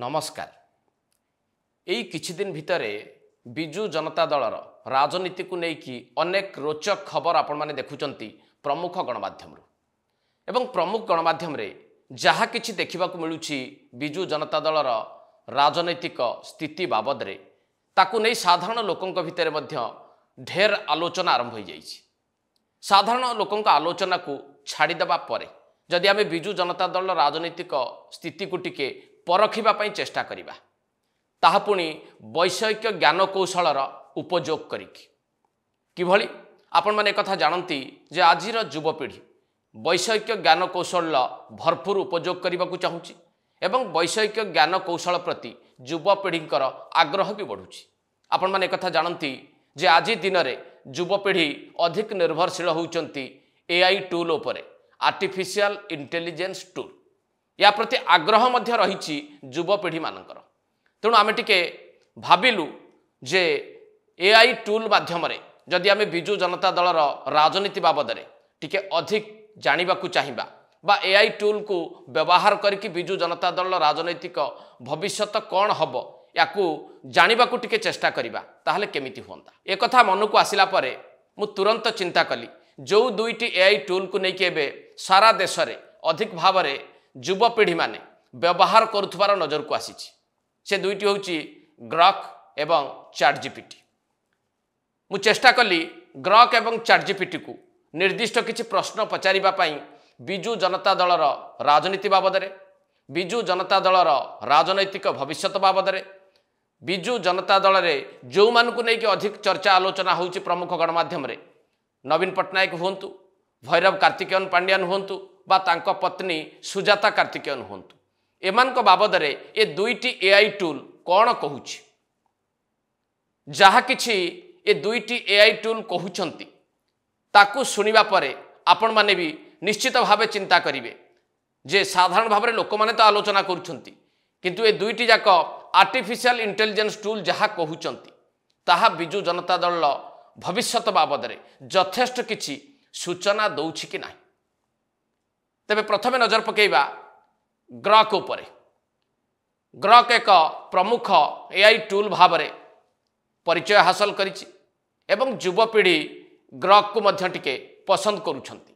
नमस्कार। यही किछि दिन भितर बिजु जनता दलर राजनीति को लेकिन अनेक रोचक खबर आपण माने देखुचंती प्रमुख गणमाध्यम एवं प्रमुख गणमाध्यम रे जहा किछि देखिबाकू मिलुछि बिजु जनता दलर राजनैतिक स्थिति बाबद रे ताकू नै साधारण लोकंक भितर मध्य ढेर आलोचना आरंभ हो जाइछि। साधारण लोकंक आलोचना को छाड़ी देबा परे जदि आमे बिजु जनता दल राजनैतिक स्थिति को टिके परखिबा पई चेष्टा करिबा ताहा पुणी वैषयिक ज्ञान कौशलर उपयोग करिकी किभली आपण माने कथा जानती जे आजिर युवपीढ़ी वैषयिक ज्ञान कौशल भरपूर उपयोग करने को चाहूँगी एवं वैषयिक ज्ञान कौशल प्रति युवपीढ़ींकर आग्रह भी बढ़ुछि। आपण माने कथा जानती जे आज दिन में युवपीढ़ी अधिक निर्भरशील होउचंती एआई टूल उपरे आर्टिफिशियल इंटेलिजेंस टूल या प्रति आग्रह मध्य रही युवपीढ़ी मानकर। तेणु आमे टिके भाविलु जे एआई टूल माध्यम जदि आमे बिजु जनता दलर राजनीति बाबद टिके अधिक जानिबाकू चाहिबा बा एआई टूल को व्यवहार करके बिजु जनता दल राजनैतिक भविष्यत कौन हम याकू जानिबाकू टिके चेष्टा करिबा ताहले केमिति होंदा। एक कथा मन को आसिला परे मु तुरंत चिंता कली जो दुईटी एआई टूल को लेकिन एबे सारा देश रे अधिक भाव में युवपीढ़ी माने व्यवहार करुथबार नजर को आसीछि। से दुईटी होउछि ग्रॉक एवं चैटजीपीटी। मु चेष्टा कली ग्रॉक एवं चैटजीपीटी को निर्दिष्ट किछि प्रश्न पचारिबा पई बिजु जनता दलर राजनीति बाबद रे बिजु जनता दलर राजनैतिक भविष्यत बाबद रे बिजु जनता दल रे जो मान को लेकिन अधिक चर्चा आलोचना होउछि प्रमुख गणमाध्यम रे नवीन पट्टनायक हुंतु भैरव कार्तिकेयन पांड्यान हुंतु बा तांको पत्नी सुजाता कार्तिकेयन हुंतु एमान को बाबद रे ए दुईटी एआई टूल कौन कहूछि जहा किछि ए दुईटी एआई टूल कहउछंती ताकू सुनिबा परे आपण माने भी निश्चित भावे चिंता करिवे जे साधारण भाव में लोक माने तो आलोचना करुछंती किंतु ए दुईटी जाक आर्टिफिशियल इंटेलिजेंस टूल जहा कहउछंती ताहा बिजु जनता दल भविष्यत बाबद रे यथेष्ट किछि सूचना दउछि कि नाही। तेबे प्रथमे नजर पकेइबा ग्रॉक उपरे। ग्रॉक एक प्रमुख एआई टूल भाव में परिचय हासिल करिछि एवं युवपीढ़ी ग्रॉक को मध्य टिके पसंद करुछंती।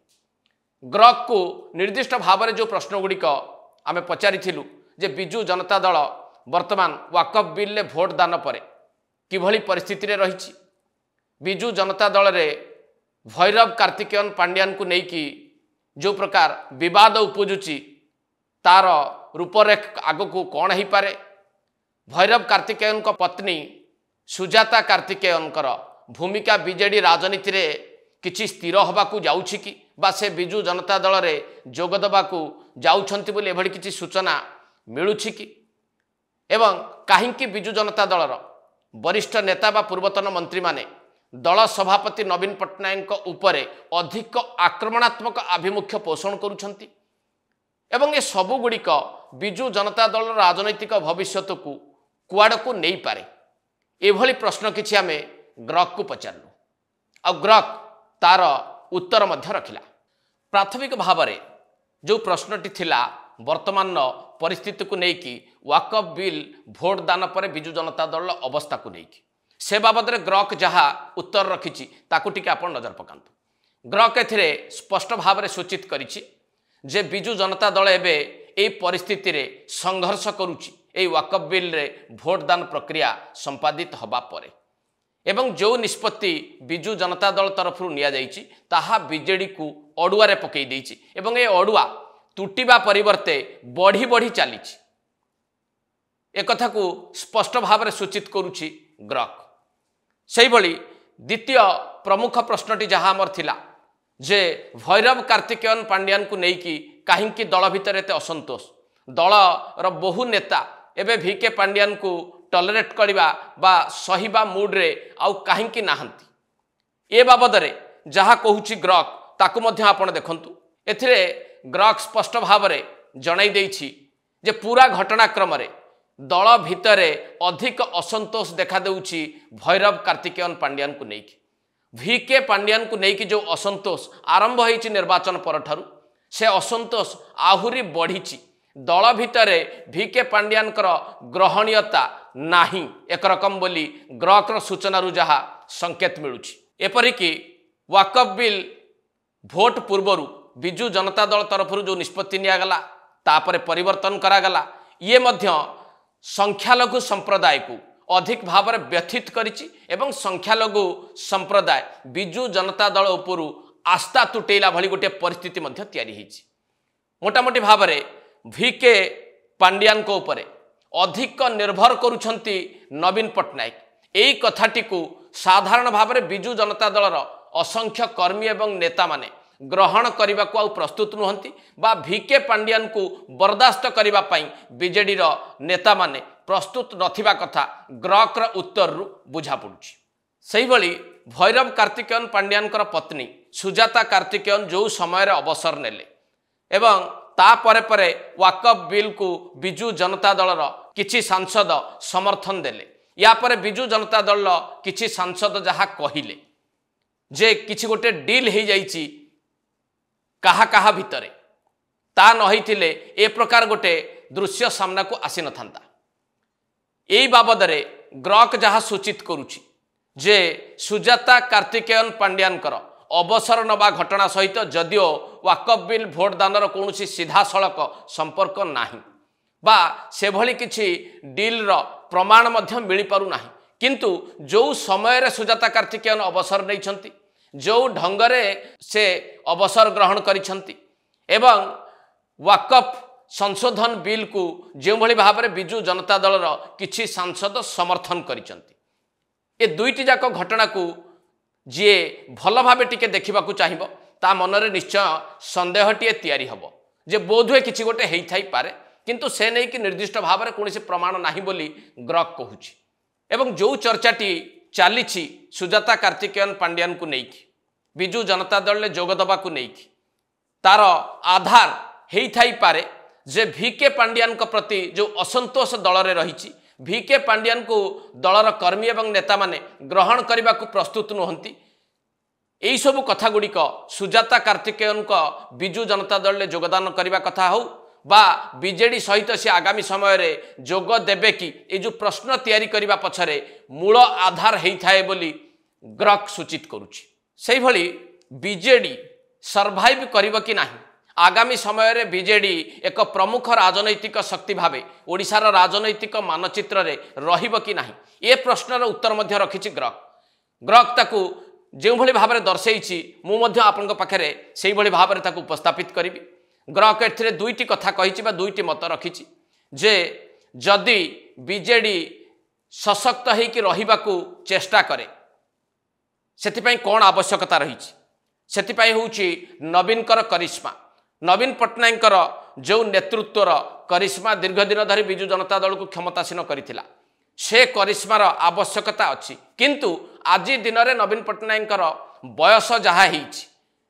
ग्रॉक को निर्दिष्ट भाव में जो प्रश्न गुड़िक आमे पचारिथिलु जे बिजु जनता दल वर्तमान वाकफ बिल ले भोट दान पर किभली परिस्थिति रे रहिछि बिजु जनता दल रे भैरव कार्तिकेयन पांड्यान को नेकी जो प्रकार विवाद उपजुची तार रूपरेख आग को कौन हो पारे भैरव कार्तिकेयन को पत्नी सुजाता कार्तिकेयन भूमिका बीजेडी राजनीति रे किछि स्थिर होबाकू जाउछि कि बा से बिजु जनता दल रे जोग देबाकू जाउछंती बोली एभली किछि सूचना मिलुछि कि एवं काहींकि बिजु जनता दलर वरिष्ठ नेता बा पूर्वतन मंत्री माने दल सभापति नवीन पट्टनायक उपरे अधिक आक्रमणात्मक आभिमुख्य पोषण करुछंती एवं ये सबु गुड़िक बिजु जनता दल राजनैतिक भविष्यत को कुआड़ को नहीं पारे एभली प्रश्न किछि आमे ग्रॉक को पचारलु आ ग्रॉक तार उत्तर मध्य रखिला। प्राथमिक भाव में जो प्रश्नटी थिला वर्तमान परिस्थिति को लेकिन वाकफ बिल भोट दान पर बिजु जनता दल अवस्था को लेकिन से बाबद रे ग्रॉक जहाँ उत्तर रखिछि ताकू टिके आपण नजर पकांतु। ग्रॉक एथिरे स्पष्ट भाव में सूचित करिछि जे बिजु जनता दल एबे ए परिस्थिति रे संघर्ष करुछि ए वाकफ बिल रे भोट दान प्रक्रिया संपादित हबा परे एवं जो निष्पत्ति बिजु जनता दल तरफ निया जाइछि ताहा बीजेडी को अडुआ रे पकई देइछि एवं ए अडुआ तुटिबा परिवर्ते बढ़ी बढ़ी चलीछि एक कथा को स्पष्ट भाव में सूचित करुछि ग्रॉक। सेही भली द्वितीय प्रमुख प्रश्नटी जहाँ आमर थिला जे भैरव कार्तिकेयन पांड्यान को नेकी काहींकि दल भितर एते असंतोष दलर बहु नेता एबे भिके पांड्यान को टॉलरेट करबा बा सहिबा मूड रे आउ काहींकि नाहंती ए बाबद रे जहाँ कहूछि ग्रॉक ताकू मध्य आपण देखंतु एथिरे ग्रॉक स्पष्ट भाव में जणाई देइछि जे पूरा घटनाक्रम रे दल भितरे अधिक असंतोष देखा देउछि भैरव कार्तिकेयन पांड्यान को नेकी भिके पांड्यान को नेकी जो असंतोष आरंभ होइछि निर्वाचन परठारु से असंतोष आहुरी बढ़ी दल भितर भिके पांड्यानकर ग्रहणीयता नाही एक रकम बोली ग्रहकर सूचना जहाँ संकेत मिलुछि। एपरिकी वाकफ बिल भोट पूर्वर बिजु जनता दल तरफ जो निष्पत्ति निगला तापर परिवर्तन करागला ये मध्य संख्यालघु संप्रदाय को अधिक भाव में व्यथित करिछि एवं संख्यालघु संप्रदाय बिजु जनता दल उपरू आस्था तुटेला भली गोटे परिस्थिति मध्य तैयारी होइछि। मोटामोटी भाव में भिके पांड्यान को उपरे अधिक निर्भर करुछंती नवीन पट्टनायक। एई कथाटी को साधारण भाव में बिजु जनता दलर असंख्य कर्मी एवं नेता माने ग्रहण करने को प्रस्तुत नुहंती बा भिके पांड्यान को बर्दास्त करने बीजेडी नेता माने प्रस्तुत नथिबा कथा ग्रहकर उत्तर बुझा पड़ुछि। सेही भली भैरव कार्तिकेयन पांड्यानकर पत्नी सुजाता कार्तिकेयन जो समय अवसर नेले एवं ता परे परे वाकफ बिल को बिजु जनता दलर किछि सांसद समर्थन देले। या परे बिजु जनता दल किछि सांसद जहाँ कहिले जे किछि गोटे डील हो जाइछि काहा काहा भितरे ता नहिथिले ए प्रकार गोटे दृश्य सामना को आसी न थांता। एई बाबदरे ग्रक जहाँ सूचित करुछि जे सुजाता कार्तिकेयन पांड्यानकर अवसर नबा घटना सहित जदिओ वाकफ बिल भोट दानर कौन सीधा सड़क संपर्क नाही बा से भली किछि डील रो प्रमाण मध्य मिल पारु नाही, किंतु जो समय सुजाता कार्तिकेयन अवसर नहीं जो ढंगरे से अवसर ग्रहण करिछंती एवं वाकफ संशोधन बिल को जो भली भाव में बिजु जनता दलर किछि सांसद समर्थन करिछंती। ए दुईटी जाक घटना को जी भल भाव टिके देखा चाहिए ता मनरे निश्चय संदेहटीए तैयारी हब जे बोधहुए किछि गोटे हेई थाई पारे, किंतु से नहीं कि निर्दिष्ट भाव में कौन प्रमाण नाही बोली ग्रक कहूछि। एवं जो चर्चाटी चली सुजाता कार्तिकेयन पांड्यान को लेकिन बिजु जनता दल ने जोगदबा को लेकिन तार आधार हेई थाई पारे जे भिके पांड्यान को प्रति जो असंतोष दल में रही भिके पांड्यान को दलर कर्मी एवं नेता माने ग्रहण करने को प्रस्तुत नुहंती। यही सबू कथा गुड़िक सुजाता कार्तिकेयन को बिजु जनता दल में योगदान करने कथा हो बा बीजेडी सहित से आगामी समय रे जोग देबे कि ये जो प्रश्न तैयारी करने पछरे मूल आधार हेई थाए बोली ग्रक सूचित करुछि। सेही भली बीजेडी सर्वाइव करिवो कि नाही, आगामी समय रे बीजेडी एक प्रमुख राजनैतिक शक्ति भावे ओडिशार राजनैतिक मानचित्र रे रहिबो कि नाही ए प्रश्नर उत्तर मध्य रखिछि ग्रक ताकू जो भली भाव में दर्शेइछि मु मध्य आपन पाखरे सेही भली भाव में ताकू उपस्थापित करिवि। ग्रक एथिरे दुईटी कथा कहिछि बा दुईटी मत रखिछि जे जदि बीजेडी सशक्त होइकि रहिबाकू चेष्टा करे सेतिपई कोन आवश्यकता रहिछि, सेतिपई होउछि नवीनकर करिश्मा। नवीन पट्टनायकर जो नेतृत्वर करिश्मा दीर्घ दिन धरी बिजु जनता दल को क्षमतासीन करिथिला से करिश्मार आवश्यकता अछि, किंतु आज दिन में नवीन पट्टनायकर बयस जहाँ होइछि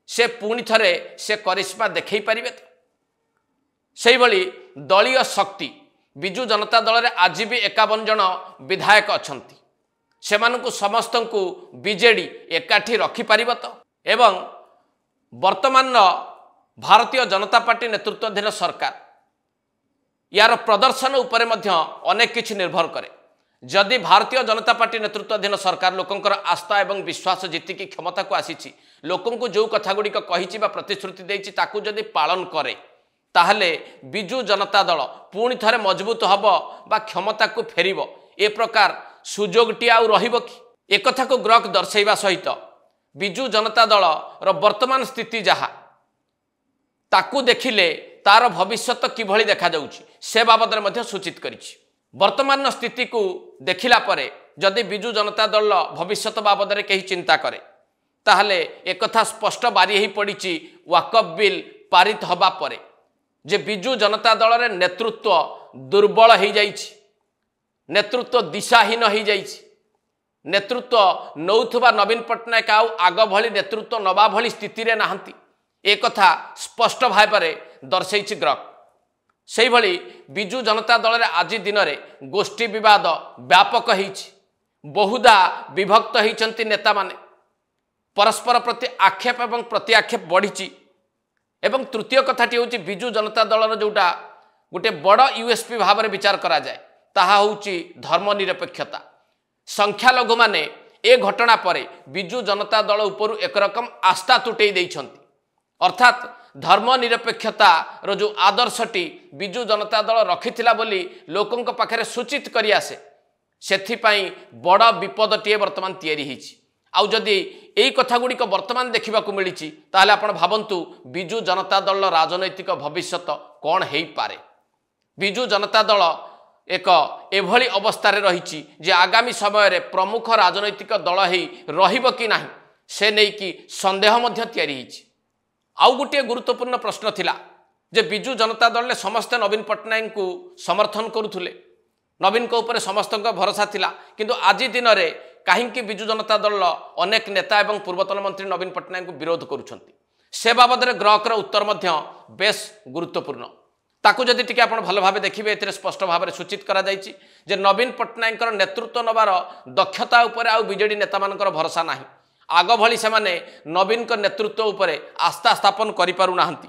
से पुणी थरे से करिश्मा देखै पारिबे तो सेही भली दलीय शक्ति बिजु जनता दल में आज भी 51 जन विधायक अछंती सेमानकु समस्त को बीजेडी एकाठी रखिपार तो एवं वर्तमान भारतीय जनता पार्टी नेतृत्वाधीन सरकार यार प्रदर्शन उपरे मध्य अनेक किछि निर्भर करे। जदि भारतीय जनता पार्टी नेतृत्वाधीन सरकार लोकंकर आस्था एवं विश्वास जीतिकी क्षमता को आसीछि लोकंकु जो कथा गुड़िक कहिछि बा प्रतिश्रुति देइछि ताकू जदि पालन करे ताहले बिजु जनता दल पुणी थरे मजबूत हब बा क्षमता को फेरिबो ए प्रकार सुजोगटी आउ रहिबो कि एक कथा को ग्रक दर्शाइबा सहित बिजु जनता दल रो वर्तमान स्थिति जहा ताकू देखिले तार भविष्यत किभली देखा जाउछि से बाबद में सूचित करिछि। वर्तमान स्थिति को देखिला परे जदि बिजु जनता दल भविष्यत बाबद में कहीं चिंता करे ताहले एक कथा स्पष्ट बारी ही पड़िछि वाकफ बिल पारित हबा परे जे बिजु जनता दल रे नेतृत्व दुर्बल हो जाइछि, नेतृत्व दिशाहीन हो जाइछि, नेतृत्व नौथुबा नवीन पट्टनायक आउ आग भली नेतृत्व नबा भली स्थिति रे नाहंती एक कथा स्पष्ट भाव में दर्शेछि ग्रक। सेही भली बिजु जनता दल रे आज दिन में गोष्ठी विवाद व्यापक होइछि, बहुधा विभक्त होइछंती नेता माने परस्पर प्रति आक्षेप एवं प्रति आक्षेप बढ़िछि एवं तृतीय कथाटी होछि बिजु जनता दलर जोटा गोटे बड़ यूएसपी भाव में विचार करा जाए ताहा होउची धर्मनिरपेक्षता। संख्यालघु माने ए घटना पर बिजु जनता दल उपरू एक रकम आस्था तुटई देइछंती। अर्थात धर्मनिरपेक्षता रो जो आदर्शटी बिजु जनता दल रखिथिला बोली लोकंक पाखरे सूचित करि आसे सेथिपाई बड़ विपदटीए वर्तमान तैयारी होईछि। आउ जदि एई कथा गुड़िक वर्तमान देखा मिली ताहले आपण भावंतु बिजु जनता दल राजनैतिक भविष्यत कौन हो पारे। बिजु जनता दल एक एभली अवस्था रही जे आगामी समय रे प्रमुख राजनैतिक दल हो कि नहीं से नहीं कि संदेह मध्य तैयारी होईछि। आउ गोटे गुरुत्वपूर्ण प्रश्न थिला जे बिजु जनता दल समस्ते नवीन पट्टनायक को समर्थन करुथुले, नवीन को ऊपर समस्त भरोसा थिला, किंतु आज दिन में कहीं बिजु जनता दल अनेक नेता एवं पूर्वतन मंत्री नवीन पट्टनायक को विरोध करुछंती। से बाबद ग्राहकर उत्तर मध्य बेस गुरुत्वपूर्ण। ताकू जदि टिके आपण भल भाव देखिए एथिरे स्पष्ट भाव में सूचित करा जायछि जे नवीन पट्टनायक नेतृत्व नबार दक्षता उपर आउ बीजेडी नेता मानकर भरोसा नाही। आग भली से माने नवीन को नेतृत्व उपर आस्था स्थापन करि पारु नाहंती।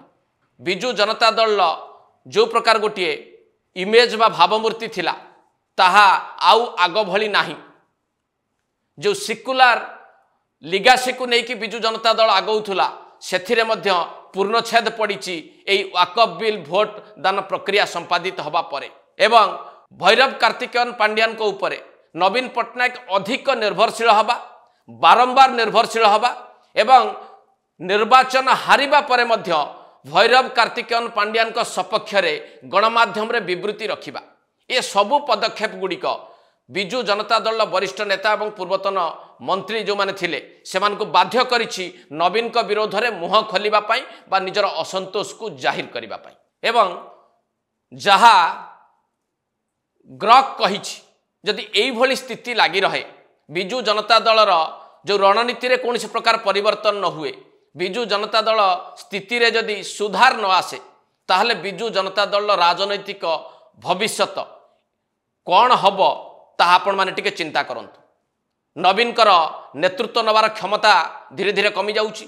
बिजु जनता दल जो प्रकार गोटे इमेज बा भावमूर्ति थिला ताहा आउ आग भली नाही। जो सिकुलार लिगासी को लेकिन बिजु जनता दल आगौला से पूर्णछेद पड़ी वाकफ बिल भोट दान प्रक्रिया संपादित हवा परे एवं भैरव कार्तिकेयन पांड्यान को ऊपर नवीन पट्टनायक अधिक निर्भरशील हवा, बारंबार निर्भरशील हवा एवं निर्वाचन हारिबा परे मध्य भैरव कार्तिकेयन पांड्यान को सपक्ष में गणमाध्यम रे विवृत्ति रखिबा ए सबु पदक्षेप गुड़िक बिजु जनता दल वरिष्ठ नेता एवं पूर्वतन मंत्री जो माने थिले सेमान को बाध्य करिछि नवीन को विरोध में मुह खोलिबा पाई बा निजर असंतोष को जाहिर करिबा पाई। एवं जहा ग्रक कहिछि जदि एई भली स्थिति लागी रहे बिजु जनता दलर जो रणनीति रे कौन प्रकार परिवर्तन न हुए, बिजु जनता दल स्थिति रे जदि सुधार न आसे ताहले बिजु जनता दल राजनैतिक भविष्यत कौन हब ताहा आपण माने टिके चिंता करंतु। नवीन कर नेतृत्व नबार क्षमता धीरे धीरे कमी जाउची।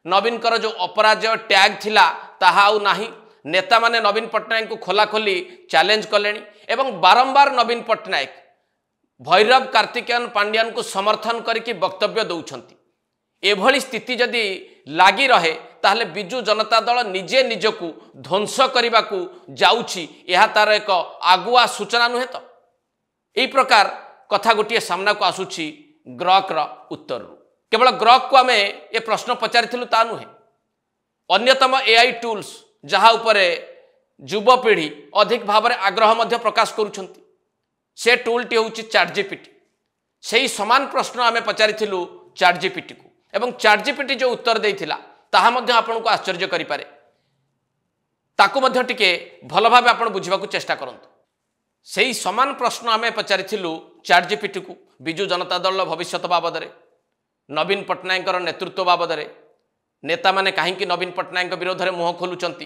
नवीन कर जो अपराजय टैग थिला ताहा आउ नाही। नेता माने नवीन पट्टनायक को खोला खोली चैलेंज कलेनी एवं बारंबार नवीन पट्टनायक भैरव कार्तिकेयन पांड्यान को समर्थन करके वक्तव्य दौरान। एभली स्थिति जदि लागी रहे ताहले बिजु जनता दल निजे निजकू ध्वंस करने को जाउची यह तार एक आगुआ सूचना नुहे तो यही प्रकार कथा गोटे सामना को आसूची ग्रहकर उत्तर। केवल ग्रह को आम ए प्रश्न पचारिथिलु ता नुहे, अन्यतम एआई टूल्स जहाँ उपरे युवपीढ़ी अधिक भाव में आग्रह मध्य प्रकाश करुछंती से टूलटी होउची चैटजीपीटी। सेही समान प्रश्न आम पचारिथिलु चैटजीपीटी को एवं चैटजीपीटी जो उत्तर देइथिला ताहा मध्य आपन को आश्चर्य करि पारे। ताकू मध्य टिके भल भाव आपन बुझिबा को चेष्टा करंतु। सेही समान प्रश्न आम पचारिथिलु चैटजीपीटी को बिजु जनता दल भविष्यत बाबद रे, नवीन पट्टनायक नेतृत्व बाबद रे, नेता माने कहीं नवीन पट्टनायक विरोध में मुह खोलुचंती,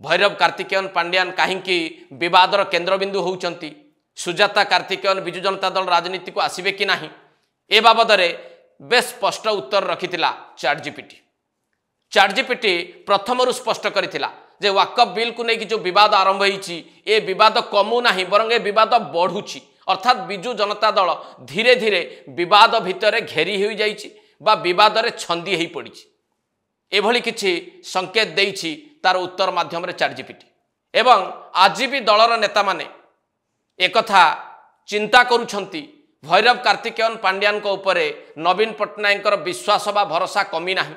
भैरव कार्तिकेयन पांड्यान कहीं विवादर केन्द्रबिंदु होउचंती, सुजाता कार्तिकेयन बिजु जनता दल राजनीति को आसिबे कि नाही ए बाबद रे बेस स्पष्ट उत्तर रखिथिला चैटजीपीटी। चैटजीपीटी प्रथमरु स्पष्ट करिथिला जे वाकफ बिल को लेकिन जो विवाद आरंभ होईची ए विवाद कमु नाही बरंग ए विवाद बढ़ुची। अर्थात बिजु जनता दल धीरे धीरे विवाद भितर घेरी हो जाइछि बा विवाद रे छंदी हो पड़ी एभली किछि संकेत देइछि तार उत्तर माध्यम रे चैटजीपीटी। एवं आज भी दलर नेता माने एकथा चिंता करुछंती भैरव कार्तिकेयन पांड्यान को ऊपर नवीन पट्टनायक विश्वास बा भरोसा कमी नाही।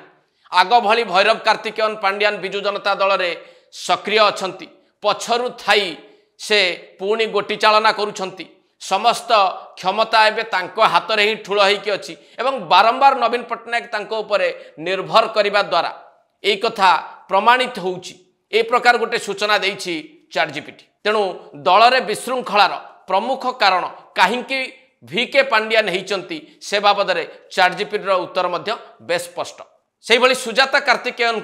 आग भली भैरव कार्तिकेयन पांड्यान बिजु जनता दल रे सक्रिय अछंती, पछरु थाई से पुणी गोटी चालना करुछंती, समस्त क्षमता एबे तांको हाथ रे ही ठूल होइकी अछि एवं बारंबार नवीन पट्टनायक तांको ऊपर निर्भर करिबा द्वारा एई कथा प्रमाणित होउची। ए प्रकार गोटे सूचना देइछि चैटजीपीटी। तेणु दल रे विशृंखलार प्रमुख कारण काहींकी वीके पांड्यान होइचंती से बाबद रे चैटजीपीटी रो उत्तर मध्य बेस स्पष्ट। सेही भली सुजाता कार्तिकेयन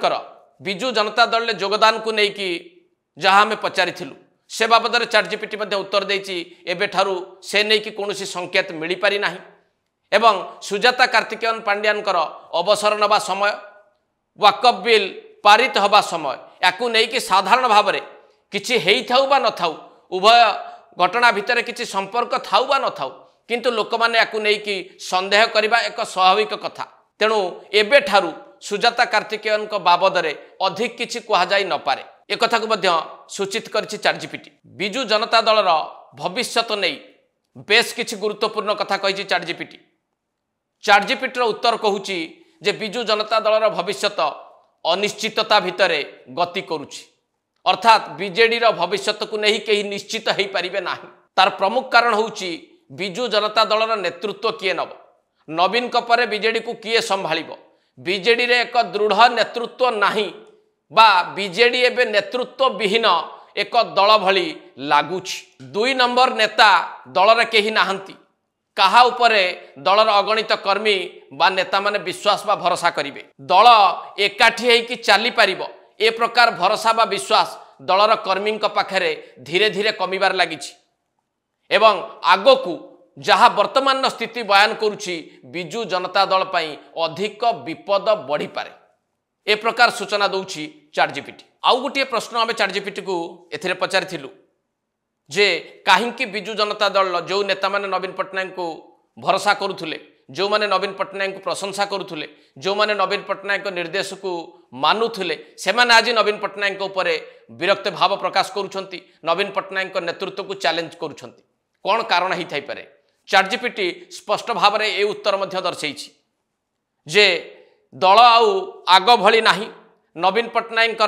बिजु जनता दल ले योगदान को लेकिन जहाँ आम पचारिथिलु से बाबद में चैटजीपीटी उत्तर देछि एबे ठारू से नहीं कि कौन संकेत मिल पारि नाही। एवं सुजाता कार्तिकेयन पांड्यान अवसर नवा समय वाकफ बिल पारित हवा समय याकू नहीं कि साधारण भाव में किछि हेई थाउ बा न थाउ उभय घटना भितर किछि संपर्क थाउ बा न थाउ किंतु लोक माने याकु नै कि संदेह करबा एक स्वाभाविक कथा। तेणु एबे ठारू सुजाता कार्तिकेयन को बाबदरे अधिक किछि कुहा जाई न पारे ए कथा को मध्य सूचित करछि चैटजीपीटी। बिजू जनता दलर भविष्यत नै बेस किछि गुरुत्वपूर्ण कथा कहिछि चैटजीपीटी। चैटजीपीटी उत्तर कहूछि जे बिजू जनता दलर भविष्यत अनिश्चितता भितरे गति करुछि अर्थात बीजेडी रो भविष्यत को नहीं कहीं निश्चित हो पारिबे नाही। तार प्रमुख कारण होउछि बिजू जनता दलर नेतृत्व किए नब, नवीन को परे बीजेडी को किए संभाळिबो, बीजेडी रे एक दृढ़ नेतृत्व नाही बा बीजेडी एबे नेतृत्व विहीन एक दल भली लागुछि। 2 नंबर नेता दल रे केही नाहंती, कहा उपरे दलर अगणित कर्मी बा नेता माने विश्वास बा भरोसा करिवे, दल एकाठी हेकि चली पारिबो ए प्रकार भरोसा बा विश्वास दलर कर्मी पाखरे धीरे धीरे कमिबार लागिछि एवं आगो को जहाँ वर्तमान स्थिति बयान करुछि बिजू जनता दल पई अधिक विपद बढ़ी पारे ए प्रकार सूचना दउछि चैटजीपीटी। आउ गोटे प्रश्न आम चैटजीपीटी को एथिरे पचारिथिलु जे काहींकि बिजू जनता दल जो नेता माने नवीन पट्टनायक को भरोसा करुथुले, जो माने नवीन पट्टनायक को प्रशंसा करुथुले, जो माने नवीन पट्टनायक निर्देश को मानुथुले से माने आज नवीन पट्टनायक उपरे विरक्त भाव प्रकाश करुछंती, नवीन पट्टनायक नेतृत्व को चैलेंज करुछंती। कौन कारण ही थाई पारे? चैटजीपीटी स्पष्ट भाव में ए उत्तर मध्य दर्शेइछि जे दल आउ आग भली नाही, नवीन पट्टनायक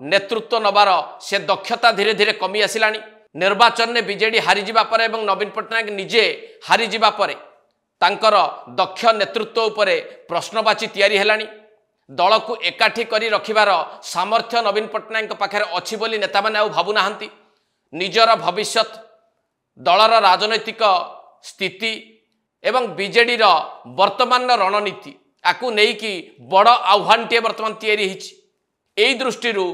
नेतृत्व नबार से दक्षता धीरे धीरे कमी आसिलानी। निर्वाचन में बीजेडी हारी जिबा परे एवं नवीन पट्टनायक निजे हारी जिबा परे तांकर दक्ष नेतृत्व उपरे प्रश्नवाची तैयारी हेलानी। दल को एकाठी करी रखिबार सामर्थ्य नवीन पट्टनायक पाखरे अछि बोली नेता माने आउ भाबु नाहंती। निजर भविष्यत, दलर राजनैतिक स्थिति एवं बीजेडी वर्तमान रणनीति आकु नहीं कि बड़ आह्वानटे वर्तमान तैयारी हिछि। एई दृष्टिरू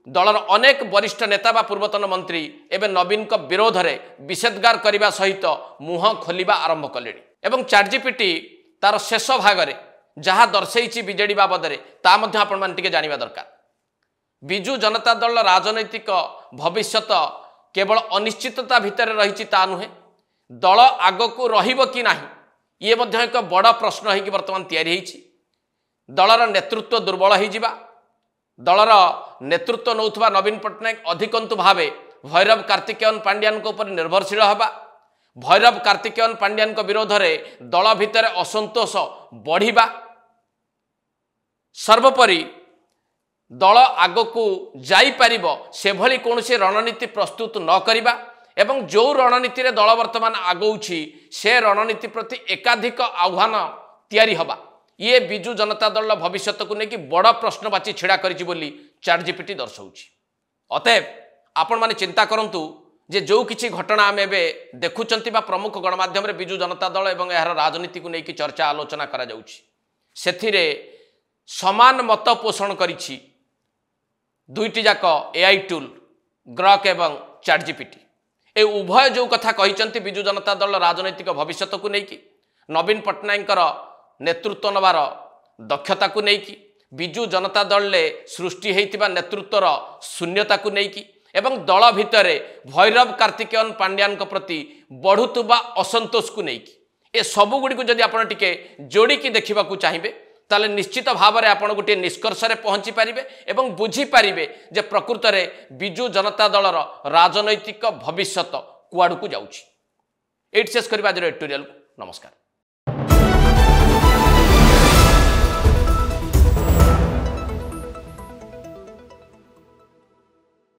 दलर अनेक वरिष्ठ नेता बा पूर्वतन मंत्री एवं नवीन को विरोध में विषेदगार करने सहित मुह खोलिबा आरंभ कलेनी एवं चैटजीपीटी तार शेष भागरे जहाँ दर्शेइछि बीजेडी बाबदरे ता मध्य आपण माने टिके जानिबा दरकार। बिजू जनता दल राजनैतिक भविष्यत केवल अनिश्चितता भितर रही ता नुहे, दल आगको रहिबो कि नाही ये मध्य एक बड़ प्रश्न होइकि वर्तमान तैयारी होइछि। दलर नेतृत्व दुर्बल होइजिबा, दलर नेतृत्व नौथुबा नवीन पट्टनायक अधिकंतु भावे भैरव कार्तिकेयन पांड्यान को ऊपर निर्भरशील हवा, भैरव कार्तिकेयन पांड्यान को विरोध में दल भितर असंतोष बढ़िबा, सर्वोपरि दल आगको जाई पारिबो से भली कोनोसी रणनीति प्रस्तुत न करिबा एवं जो रणनीति रे दल वर्तमान आगौछि से रणनीति प्रति एकाधिक आह्वान तैयारी हवा, ये बिजू जनता दल भविष्यत को लेकिन बड़ प्रश्नवाची छिड़ा करिछि बोली चैटजीपीटी दर्शाउछि। अतएव आपण माने चिंता करंतु जे जो किछि घटना आम एबे देखुचंती बा प्रमुख गणमाध्यम रे बिजू जनता दल एवं यार राजनीति को लेकिन चर्चा आलोचना करा जाउछि, सेथिरे समान मत पोषण करिछि दुईटी जाक एआई टूल ग्रक एवं चैटजीपीटी। ए उभय जो कथा कहिचंती बिजू जनता दल राजनैतिक भविष्यत को लेकिन नवीन पट्टनायक नेतृत्व नबार दक्षता को लेकिन बिजू जनता दल ले सृष्टि होइतिबा नेतृत्वर शून्यता को लेकिन एवं दल भितरे भैरव कार्तिकेयन पांड्यान को प्रति बढ़ुतुबा असंतोष को लेकिन ए सबु गुडी को जदि आपण टिके जोड़िकी देखा चाहिए ताले निश्चित भाव में आपण गोटे निष्कर्ष रे पहुंची पारिबे एवं बुझी पारिबे जे प्रकृत में बिजू जनता दलर राजनैतिक भविष्यत कुआड़ को जाउछि। एट शेष करबा एडिटोरियल। नमस्कार।